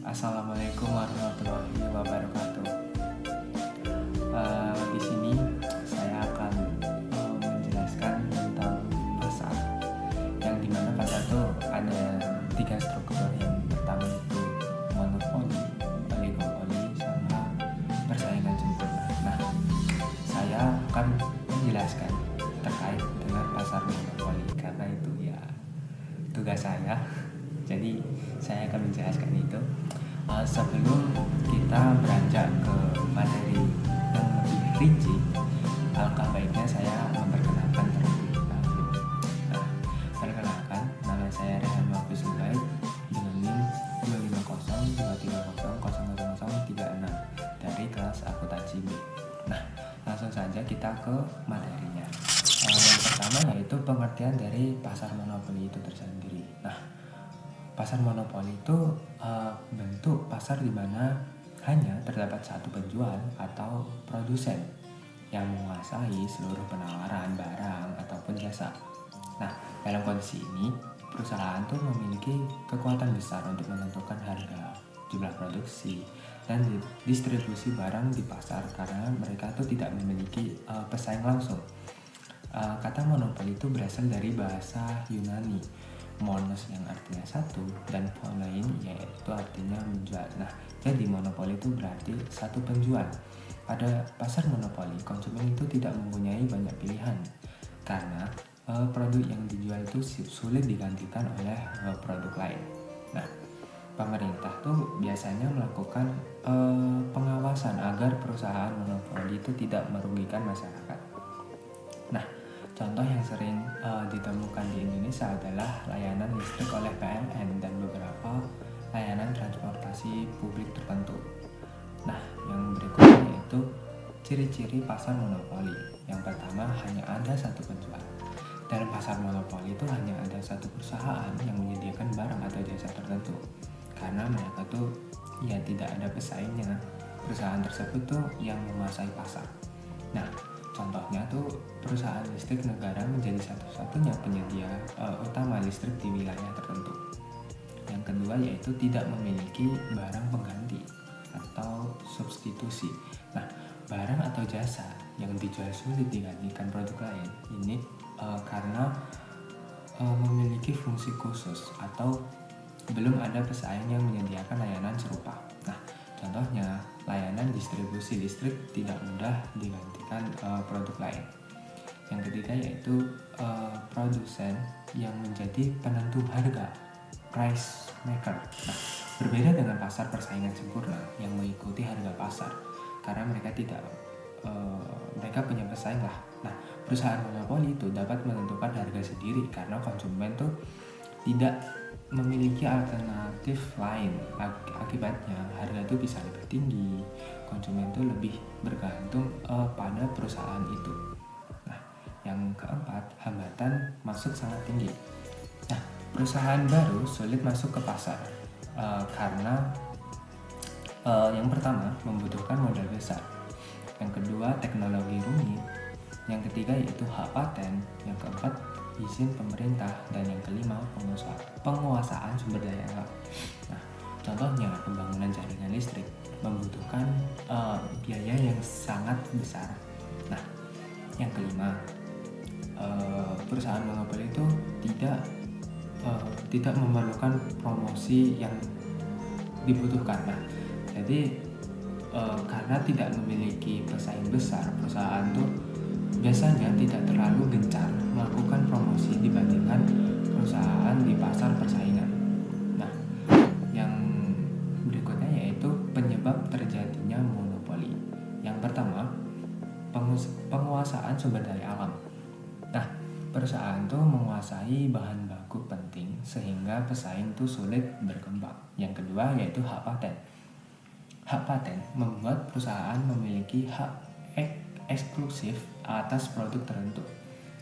Assalamualaikum warahmatullahi wabarakatuh. Di sini saya akan menjelaskan tentang pasar, yang dimana pasar itu ada tiga struktur. Yang pertama itu monopoli, oligopoli, sama persaingan sempurna. Nah, saya akan menjelaskan terkait dengan pasar monopoli karena itu ya tugas saya. Jadi saya akan menjelaskan itu. Sebelum kita beranjak ke materi yang lebih rinci, alangkah baiknya saya memperkenalkan terlebih dahulu. Nah, perkenalkan, nama saya Rehan Mahfuz Zubaid dengan NIM 25023000036 dari kelas akuntansi B. Nah, langsung saja kita ke materinya. Yang pertama yaitu pengertian dari pasar monopoli itu tersendiri. Nah, pasar monopoli itu bentuk pasar di mana hanya terdapat satu penjual atau produsen yang menguasai seluruh penawaran barang ataupun jasa. Nah, dalam kondisi ini, perusahaan itu memiliki kekuatan besar untuk menentukan harga, jumlah produksi, dan distribusi barang di pasar karena mereka itu tidak memiliki pesaing langsung. Kata monopoli itu berasal dari bahasa Yunani, monos yang artinya satu dan polein yaitu artinya menjual. Nah, jadi monopoli itu berarti satu penjual. Pada pasar monopoli, konsumen itu tidak mempunyai banyak pilihan karena produk yang dijual itu sulit digantikan oleh produk lain. Nah, pemerintah tuh biasanya melakukan pengawasan agar perusahaan monopoli itu tidak merugikan masyarakat. Nah, contoh yang sering ditemukan di Indonesia adalah layanan listrik oleh PLN dan beberapa layanan transportasi publik tertentu. Nah, yang berikutnya yaitu ciri-ciri pasar monopoli. Yang pertama, hanya ada satu penjual. Dalam pasar monopoli itu hanya ada satu perusahaan yang menyediakan barang atau jasa tertentu. Karena mereka tuh ya tidak ada pesaingnya. Perusahaan tersebut tuh yang menguasai pasar. Nah, contohnya tuh perusahaan listrik negara menjadi satu-satunya penyedia utama listrik di wilayah tertentu. Yang kedua yaitu tidak memiliki barang pengganti atau substitusi. Nah, barang atau jasa yang dijual sulit digantikan produk lain ini karena memiliki fungsi khusus atau belum ada pesaing yang menyediakan layanan serupa. Nah, contohnya layanan distribusi listrik tidak mudah digantikan produk lain. Yang ketiga yaitu produsen yang menjadi penentu harga, price maker. Nah, berbeda dengan pasar persaingan sempurna yang mengikuti harga pasar karena mereka mereka punya pesaing lah. Nah, perusahaan monopoli itu dapat menentukan harga sendiri karena konsumen tuh tidak memiliki alternatif lain. Akibatnya harga itu bisa lebih tinggi, konsumen itu lebih bergantung pada perusahaan itu. Nah, yang keempat, hambatan masuk sangat tinggi. Nah, perusahaan baru sulit masuk ke pasar karena yang pertama membutuhkan modal besar, yang kedua teknologi rumit, yang ketiga yaitu hak paten, yang keempat izin pemerintah, dan yang kelima penguasaan sumber daya alam. Nah, contohnya pembangunan jaringan listrik membutuhkan biaya yang sangat besar. Nah, yang kelima perusahaan monopoli itu tidak memerlukan promosi yang dibutuhkan. Nah, jadi karena tidak memiliki pesaing besar, perusahaan itu biasanya tidak terlalu gencar melakukan promosi dibandingkan perusahaan di pasar persaingan. Nah, yang berikutnya yaitu penyebab terjadinya monopoli. Yang pertama, penguasaan sumber daya alam. Nah, perusahaan itu menguasai bahan baku penting sehingga pesaing itu sulit berkembang. Yang kedua yaitu hak paten. Hak paten membuat perusahaan memiliki hak eksklusif atas produk tertentu.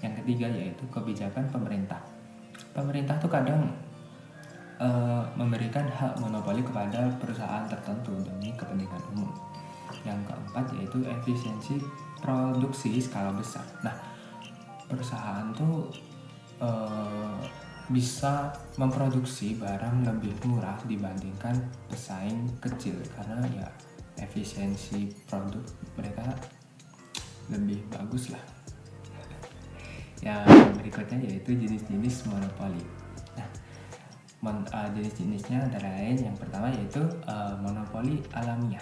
Yang ketiga yaitu kebijakan pemerintah. Pemerintah tuh kadang memberikan hak monopoli kepada perusahaan tertentu demi kepentingan umum. Yang keempat yaitu efisiensi produksi skala besar. Nah, perusahaan tuh bisa memproduksi barang lebih murah dibandingkan pesaing kecil, karena ya efisiensi produk mereka lebih bagus lah. Yang berikutnya yaitu jenis-jenis monopoli. Nah, jenis-jenisnya antara lain yang pertama yaitu monopoli alamiah.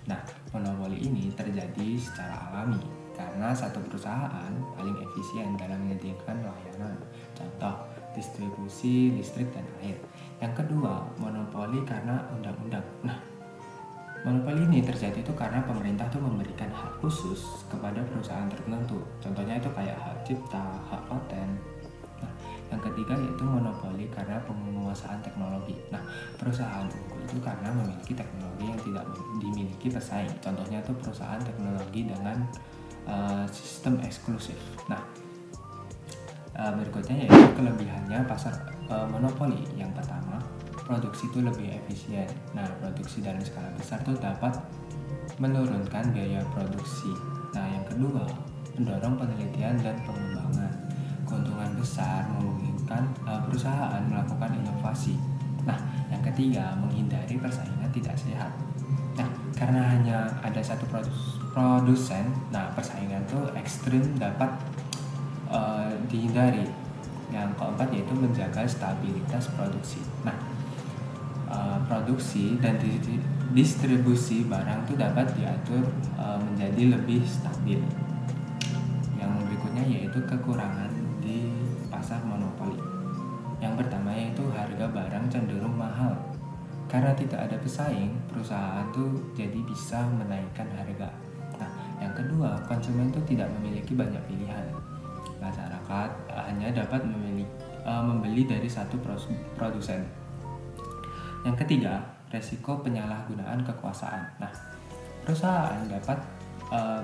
Nah, monopoli ini terjadi secara alami karena satu perusahaan paling efisien dalam menyediakan layanan, contoh distribusi listrik dan air. Yang kedua, monopoli karena undang-undang. Nah, monopoli ini terjadi itu karena pemerintah tuh memberikan hak khusus kepada perusahaan tertentu. Contohnya itu kayak hak cipta, hak paten. Nah, yang ketiga yaitu monopoli karena penguasaan teknologi. Nah, perusahaan unggul itu karena memiliki teknologi yang tidak dimiliki pesaing. Contohnya itu perusahaan teknologi dengan sistem eksklusif. Nah, berikutnya yaitu kelebihannya pasar monopoli. Yang pertama, produksi itu lebih efisien. Nah, produksi dalam skala besar itu dapat menurunkan biaya produksi. Nah, yang kedua, mendorong penelitian dan pengembangan. Keuntungan besar memungkinkan perusahaan melakukan inovasi. Nah, yang ketiga, menghindari persaingan tidak sehat. Nah, karena hanya ada satu produsen, nah persaingan itu ekstrim dapat dihindari. Yang keempat yaitu menjaga stabilitas produksi. Nah, produksi dan distribusi barang itu dapat diatur menjadi lebih stabil. Yang berikutnya yaitu kekurangan di pasar monopoli. Yang pertama yaitu harga barang cenderung mahal. Karena tidak ada pesaing, perusahaan tuh jadi bisa menaikkan harga. Nah, yang kedua, konsumen tuh tidak memiliki banyak pilihan. Masyarakat hanya dapat membeli dari satu produsen. Yang ketiga, resiko penyalahgunaan kekuasaan. Nah, perusahaan dapat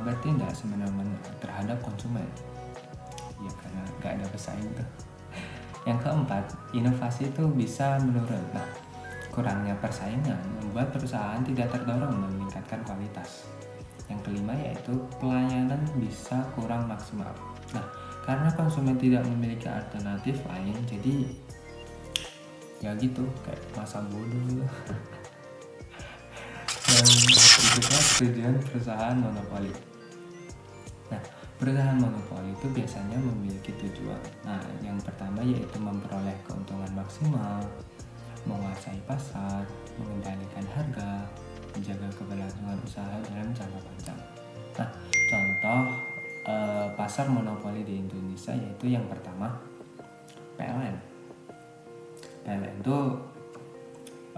bertindak semena-mena terhadap konsumen. Ya, karena nggak ada pesaing tuh. Yang keempat, inovasi itu bisa menurun. Nah, kurangnya persaingan membuat perusahaan tidak terdorong meningkatkan kualitas. Yang kelima yaitu pelayanan bisa kurang maksimal. Nah, karena konsumen tidak memiliki alternatif lain, jadi ya gitu, kayak masa bodoh gitu. Yang berikutnya, tujuan perusahaan monopoli. Nah, perusahaan monopoli itu biasanya memiliki tujuan. Nah, yang pertama yaitu memperoleh keuntungan maksimal, menguasai pasar, mengendalikan harga, menjaga keberlangsungan usaha dalam jangka panjang. Nah, contoh pasar monopoli di Indonesia yaitu yang pertama PLN. PLN itu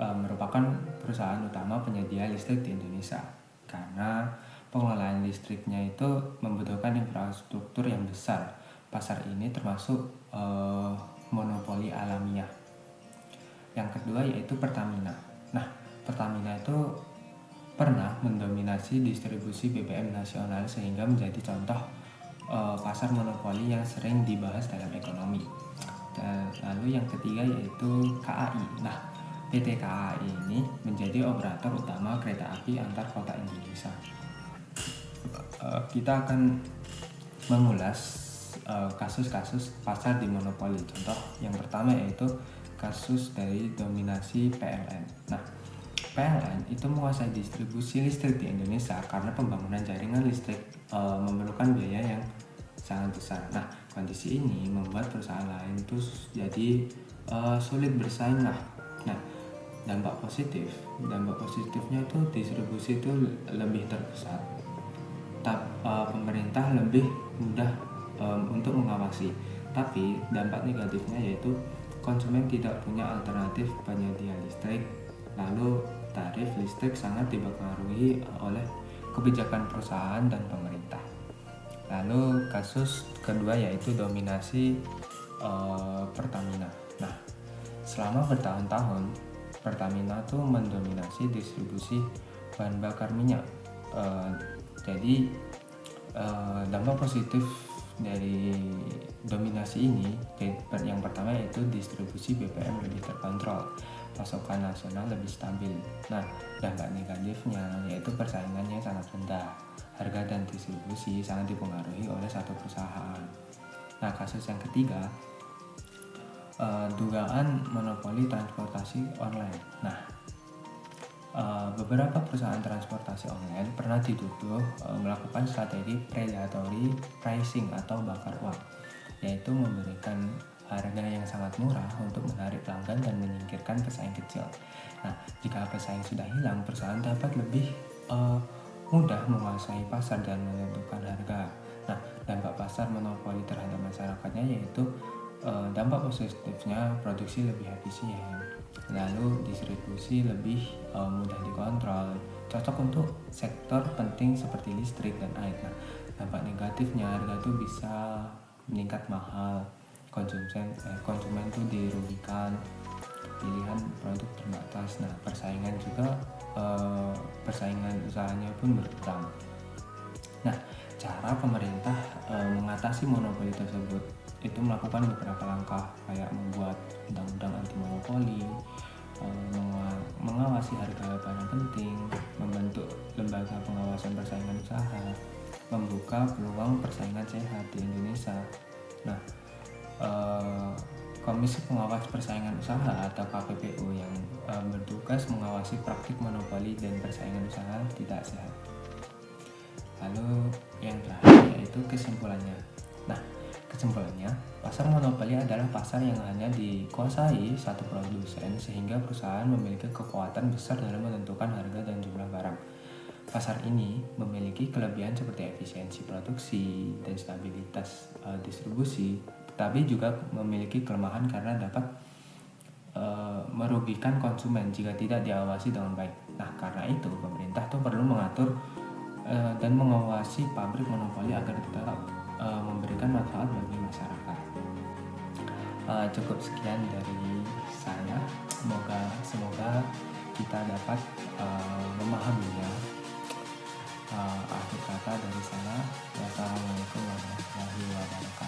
merupakan perusahaan utama penyedia listrik di Indonesia karena pengelolaan listriknya itu membutuhkan infrastruktur yang besar. Pasar ini termasuk monopoli alamiah. Yang kedua yaitu Pertamina. Nah, Pertamina itu pernah mendominasi distribusi BBM nasional sehingga menjadi contoh pasar monopoli yang sering dibahas dalam ekonomi. Dan lalu yang ketiga yaitu KAI. Nah, PT KAI ini menjadi operator utama kereta api antar kota Indonesia. Kita akan mengulas kasus-kasus pasar di monopoli. Contoh yang pertama yaitu kasus dari dominasi PLN. Nah, PLN itu menguasai distribusi listrik di Indonesia karena pembangunan jaringan listrik memerlukan biaya yang sangat besar. Nah, kondisi ini membuat perusahaan lain itu jadi sulit bersaing lah. Nah, dampak positifnya itu distribusi itu lebih terpusat. Pemerintah lebih mudah untuk mengawasi. Tapi dampak negatifnya yaitu konsumen tidak punya alternatif penyedia listrik. Lalu tarif listrik sangat dipengaruhi oleh kebijakan perusahaan dan pemerintah. Lalu kasus kedua yaitu dominasi Pertamina. Nah, selama bertahun-tahun Pertamina tuh mendominasi distribusi bahan bakar minyak. Jadi dampak positif dari dominasi ini yang pertama yaitu distribusi BBM lebih terkontrol, pasokan nasional lebih stabil. Nah, dampak negatifnya yaitu persaingannya sangat rendah, harga dan distribusi sangat dipengaruhi oleh satu perusahaan. Nah, kasus yang ketiga dugaan monopoli transportasi online. Nah, beberapa perusahaan transportasi online pernah dituduh melakukan strategi predatory pricing atau bakar uang, yaitu memberikan harga yang sangat murah untuk menarik pelanggan dan menyingkirkan pesaing kecil. Nah, jika pesaing sudah hilang, perusahaan dapat lebih mudah menguasai pasar dan menentukan harga. Nah, dampak pasar monopoli terhadap masyarakatnya yaitu dampak positifnya produksi lebih efisien, lalu distribusi lebih mudah dikontrol, cocok untuk sektor penting seperti listrik dan air. Nah, dampak negatifnya harga itu bisa meningkat mahal, konsumen tuh dirugikan, pilihan produk terbatas. Nah, persaingan usahanya pun berkurang. Nah, cara pemerintah mengatasi monopoli tersebut itu melakukan beberapa langkah, kayak membuat undang-undang anti monopoli, mengawasi harga barang penting, membentuk lembaga pengawasan persaingan usaha, membuka peluang persaingan sehat di Indonesia. Nah, Komisi Pengawas Persaingan Usaha atau KPPU yang bertugas mengawasi praktik monopoli dan persaingan usaha tidak sehat. Lalu yang terakhir yaitu kesimpulannya. Nah, kesimpulannya, pasar monopoli adalah pasar yang hanya dikuasai satu produsen sehingga perusahaan memiliki kekuatan besar dalam menentukan harga dan jumlah barang. Pasar ini memiliki kelebihan seperti efisiensi produksi dan stabilitas distribusi, tetapi juga memiliki kelemahan karena dapat merugikan konsumen jika tidak diawasi dengan baik. Nah, karena itu pemerintah tuh perlu mengatur dan mengawasi pabrik monopoli agar tetap memberikan manfaat bagi masyarakat. Cukup sekian dari saya. Semoga kita dapat memahaminya. Akhir kata dari saya, wassalamualaikum warahmatullahi wabarakatuh.